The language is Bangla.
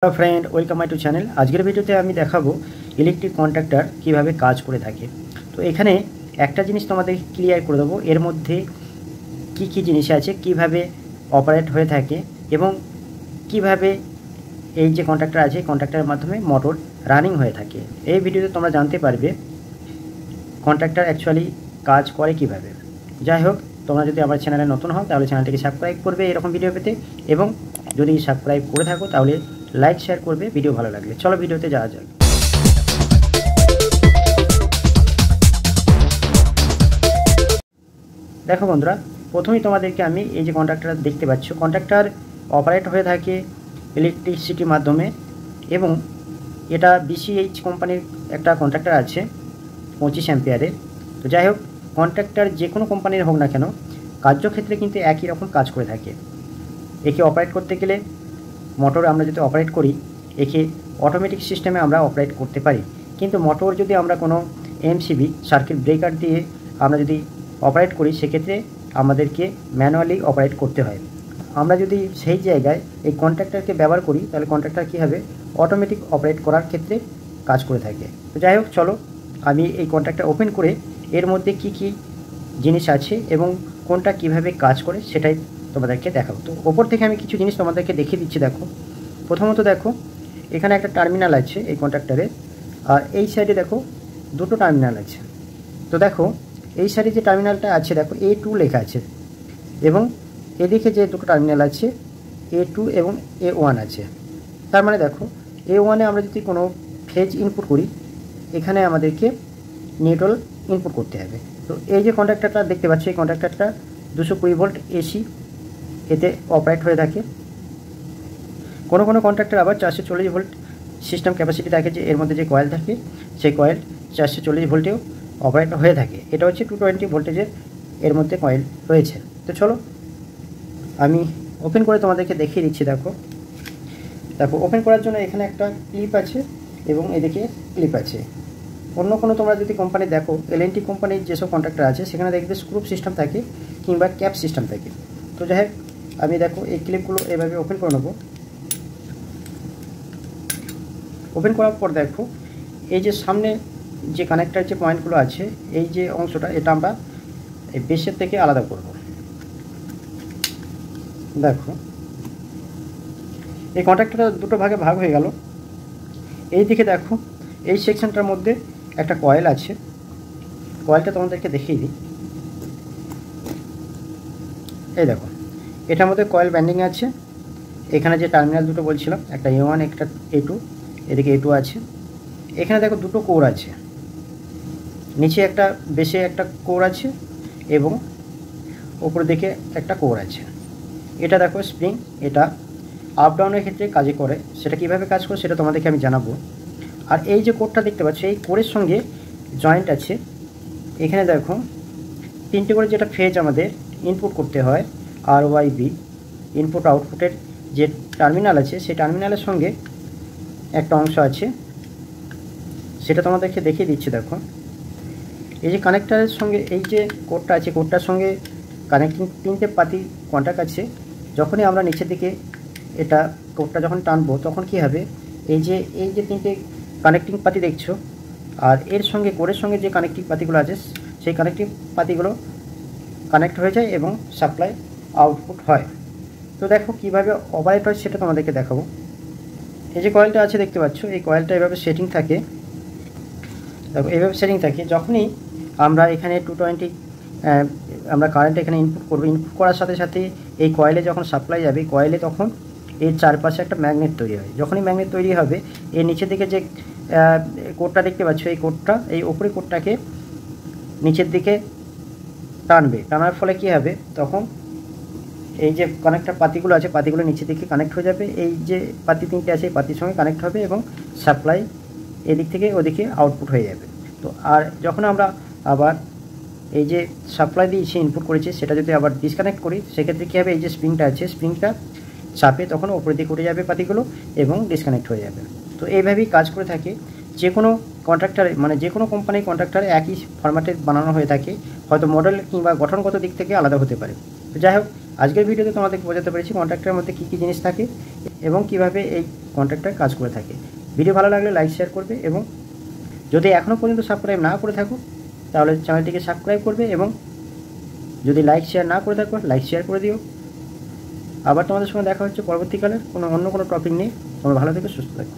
Hello friend, welcome my to channel. আজকের ভিডিওতে আমি দেখাবো ইলেকট্রিক কন্ট্রাক্টর কিভাবে কাজ করে থাকে। তো এখানে একটা জিনিস তোমাদের ক্লিয়ার করে দেবো, এর মধ্যে কি কি জিনিস আছে, কিভাবে অপারেট হয়ে থাকে এবং কিভাবে এই যে কন্ট্রাক্টর আছে কন্ট্রাক্টরের মাধ্যমে মোটর রানিং হয়ে থাকে। এই ভিডিওতে তোমরা জানতে পারবে কন্ট্রাক্টর অ্যাকচুয়ালি কাজ করে কিভাবে। যাই হোক, তোমরা যদি আমার চ্যানেলে নতুন হও তাহলে চ্যানেলটিকে সাবস্ক্রাইব করবে এরকম ভিডিও পেতে, এবং যদি সাবস্ক্রাইব করে থাকো তাহলে লাইক শেয়ার করবে ভিডিও ভালো লাগলে। চলো ভিডিওতে যাওয়া যাক। দেখো বন্ধুরা, প্রথমেই তোমাদেরকে আমি এই যে কন্ট্রাক্টর দেখতে পাচ্ছ, কন্ট্রাক্টর অপারেট হয়ে থাকে ইলেকট্রিসিটির মাধ্যমে, এবং এটা বিসিএইচ কোম্পানির একটা কন্ট্রাক্টর আছে 25 অ্যাম্পিয়ারের। তো যাই হোক, কন্ট্রাক্টর যে কোনো কোম্পানির হোক না কেন, কার্যক্ষেত্রে কিন্তু একই রকম কাজ করে থাকে। একে অপারেট করতে গেলে মোটর আমরা যদি অপারেট করি, একে অটোমেটিক সিস্টেমে আমরা অপারেট করতে পারি। কিন্তু মোটর যদি আমরা কোনো এমসিবি সার্কিট ব্রেকার দিয়ে আমরা যদি অপারেট করি, সেক্ষেত্রে আমাদেরকে ম্যানুয়ালি অপারেট করতে হয়। আমরা যদি সেই জায়গায় এই কন্ট্রাক্টরকে ব্যবহার করি, তাহলে কন্ট্রাক্টর কী হবে, অটোমেটিক অপারেট করার ক্ষেত্রে কাজ করে থাকে। তো যাই হোক, চলো আমি এই কন্ট্রাক্টর ওপেন করে এর মধ্যে কি কি জিনিস আছে এবং কোনটা কিভাবে কাজ করে সেটাই তোমাদেরকে দেখাবো। তো ওপর থেকে আমি কিছু জিনিস তোমাদেরকে দেখিয়ে দিচ্ছি। দেখো, প্রথমত দেখো, এখানে একটা টার্মিনাল আছে এই কন্ট্রাক্টরে, আর এই সাইডে দেখো দুটো টার্মিনাল আছে। তো দেখো, এই সাইডে যে টার্মিনালটা আছে দেখো A2 লেখা আছে, এবং এদিকে যে দুটো টার্মিনাল আছে A2 এবং A1 আছে। তার মানে দেখো, A1-এ আমরা যদি কোনো ফেজ ইনপুট করি, এখানে আমাদেরকে নিউট্রাল ইনপুট করতে হবে। তো এই যে কন্ট্রাক্টরটা দেখতে পাচ্ছি, এই কন্ট্রাক্টরটা 220 ভোল্ট এসি এতে অপারেট হয়ে থাকে। কোনো কোনো কন্ট্রাক্টর আবার 440 ভোল্ট সিস্টেম ক্যাপাসিটি থাকে, যে এর মধ্যে যে কয়েল থাকে সেই কয়েল 440 ভোল্টেও অপারেট হয়ে থাকে। এটা হচ্ছে 220 ভোল্টেজের এর মধ্যে কয়েল রয়েছে। তো চলো আমি ওপেন করে তোমাদেরকে দেখিয়ে দিচ্ছি। দেখো, ওপেন করার জন্য এখানে একটা ক্লিপ আছে এবং এদিকে ক্লিপ আছে। অন্য কোনো তোমরা যদি কোম্পানি দেখো, এলএনটি কোম্পানির যেসব কন্ট্রাক্টর আছে সেখানে দেখবে স্ক্রুপ সিস্টেম থাকে কিংবা ক্যাপ সিস্টেম থাকে। তো যাই হোক, আমি দেখো এই ক্লিপগুলো এভাবে ওপেন করে নেবো। ওপেন করার পর দেখো, এই যে সামনে যে কানেক্টার যে পয়েন্টগুলো আছে, এই যে অংশটা, এটা আমরা এই বেসের থেকে আলাদা করব। দেখো, এই কন্ট্রাক্টরটা দুটো ভাগে ভাগ হয়ে গেল। এই দিকে দেখো, এই সেকশনটার মধ্যে একটা কয়েল আছে। কয়েলটা তোমাদেরকে দেখিয়ে দিই। এই দেখো, এটার মধ্যে কয়েল ব্যান্ডিং আছে। এখানে যে টার্মিনাল দুটো বলছিলাম, একটা A1 একটা A2, এদিকে A2 আছে। এখানে দেখো দুটো কোর আছে, নিচে একটা বেসে একটা কোর আছে এবং ওপর দিকে একটা কোর আছে। এটা দেখো স্প্রিং, এটা আপ ডাউনের ক্ষেত্রে কাজে করে। সেটা কিভাবে কাজ করে সেটা তোমাদেরকে আমি জানাবো। আর এই যে কোরটা দেখতে পাচ্ছ, এই কোরের সঙ্গে জয়েন্ট আছে। এখানে দেখো তিনটে করে যেটা ফেজ আমাদের ইনপুট করতে হয়, RYB ইনপুট আউটপুটের যে টার্মিনাল আছে, সেই টার্মিনালের সঙ্গে একটা অংশ আছে, সেটা তোমাদেরকে দেখিয়ে দিচ্ছি। দেখো, এই যে কানেক্টারের সঙ্গে এই যে কোডটা আছে, কোডটার সঙ্গে কানেক্টিং তিনটে পাতি কন্ট্যাক্ট আছে। যখনই আমরা নিচের দিকে এটা কোডটা যখন টানবো, তখন কি হবে, এই যে তিনটে কানেক্টিং পাতি দেখছো, আর এর সঙ্গে কোডের সঙ্গে যে কানেক্টিং পাতিগুলো আছে, সেই কানেক্টিং পাতিগুলো কানেক্ট হয়ে যায় এবং সাপ্লাই আউটপুট হয়। তো দেখো কীভাবে অপারেট হয় সেটা তোমাদেরকে দেখাবো। এই যে কয়েলটা আছে দেখতে পাচ্ছ, এই কয়েলটা এভাবে সেটিং থাকে। দেখো, এইভাবে সেটিং থাকে। যখনই আমরা এখানে 220 আমরা কারেন্ট এখানে ইনপুট করবো, ইনপুট করার সাথে সাথে এই কয়েলে যখন সাপ্লাই যাবে, কয়েলে তখন এর চারপাশে একটা ম্যাগনেট তৈরি হয়। যখনই ম্যাগনেট তৈরি হবে, এর নিচের দিকে যে কোডটা দেখতে পাচ্ছ, এই কোডটা, এই ওপরে কোডটাকে নিচের দিকে টানবে। টানার ফলে কী হবে, তখন এই যে কানেক্টার পাতিগুলো আছে, পাতিগুলো নিচের দিকে কানেক্ট হয়ে যাবে। এই যে পাতি তিনটে আছে, এই পাতির সঙ্গে কানেক্ট হবে এবং সাপ্লাই এদিক থেকে ওদিকে আউটপুট হয়ে যাবে। তো আর যখন আমরা আবার এই যে সাপ্লাই দিয়েছি, ইনপুট করেছি, সেটা যদি আবার ডিসকানেক্ট করি, সেক্ষেত্রে কী হবে, এই যে স্প্রিংটা আছে, স্প্রিংটা চাপে তখন ওপরের দিকে উঠে যাবে পাতিগুলো এবং ডিসকানেক্ট হয়ে যাবে। তো এইভাবেই কাজ করে থাকে। যে কোনো কন্ট্রাক্টারে, মানে যে কোনো কোম্পানির কন্ট্রাক্টারে একই ফরম্যাটে বানানো হয়ে থাকে, হয়তো মডেল কিংবা গঠনগত দিক থেকে আলাদা হতে পারে। তো যাই হোক, আজকের ভিডিওতে তোমাদেরকে বোঝাতে পেরেছি কন্ট্রাক্টরের মধ্যে কী কী জিনিস থাকে এবং কিভাবে এই কন্ট্যাক্টটা কাজ করে থাকে। ভিডিও ভালো লাগলে লাইক শেয়ার করবে, এবং যদি এখনও পর্যন্ত সাবস্ক্রাইব না করে থাকো তাহলে চ্যানেলটিকে সাবস্ক্রাইব করবে, এবং যদি লাইক শেয়ার না করে থাকো লাইক শেয়ার করে দিও। আবার তোমাদের সঙ্গে দেখা হচ্ছে পরবর্তীকালে অন্য কোনো টপিক নিয়ে। তোমরা ভালো থেকো, সুস্থ থাকো।